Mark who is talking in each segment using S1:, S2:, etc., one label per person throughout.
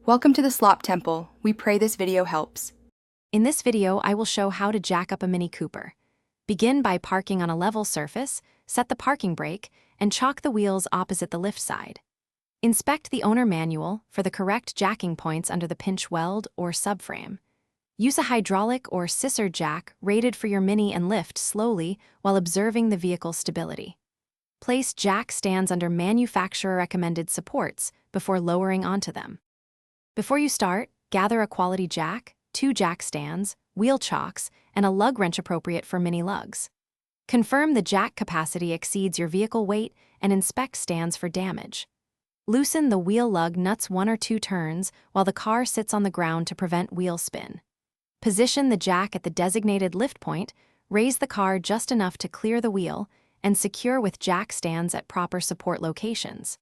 S1: Welcome to the Slop Temple. We pray this video helps.
S2: In this video, I will show how to jack up a Mini Cooper. Begin by parking on a level surface, set the parking brake, and chock the wheels opposite the lift side. Inspect the owner manual for the correct jacking points under the pinch weld or subframe. Use a hydraulic or scissor jack rated for your Mini and lift slowly while observing the vehicle's stability. Place jack stands under manufacturer-recommended supports before lowering onto them. Before you start, gather a quality jack, 2 jack stands, wheel chocks, and a lug wrench appropriate for Mini lugs. Confirm the jack capacity exceeds your vehicle weight and inspect stands for damage. Loosen the wheel lug nuts 1 or 2 turns while the car sits on the ground to prevent wheel spin. Position the jack at the designated lift point, raise the car just enough to clear the wheel, and secure with jack stands at proper support locations.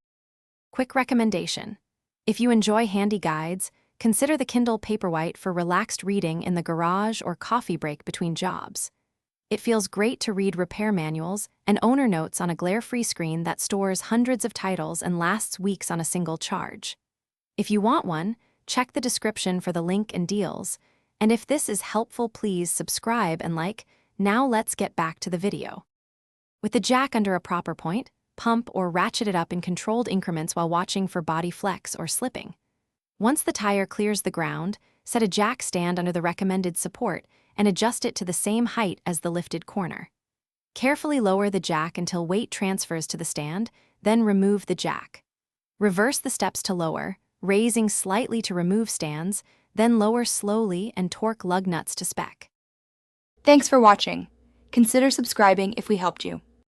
S2: Quick recommendation: if you enjoy handy guides, consider the Kindle Paperwhite for relaxed reading in the garage or coffee break between jobs. It feels great to read repair manuals and owner notes on a glare-free screen that stores hundreds of titles and lasts weeks on a single charge. If you want one, check the description for the link and deals. And if this is helpful, please subscribe and like. Now let's get back to the video. With the jack under a proper point, pump or ratchet it up in controlled increments while watching for body flex or slipping. Once the tire clears the ground, set a jack stand under the recommended support and adjust it to the same height as the lifted corner. Carefully lower the jack until weight transfers to the stand, then remove the jack. Reverse the steps to lower, raising slightly to remove stands, then lower slowly and torque lug nuts to spec.
S1: Thanks for watching. Consider subscribing if we helped you.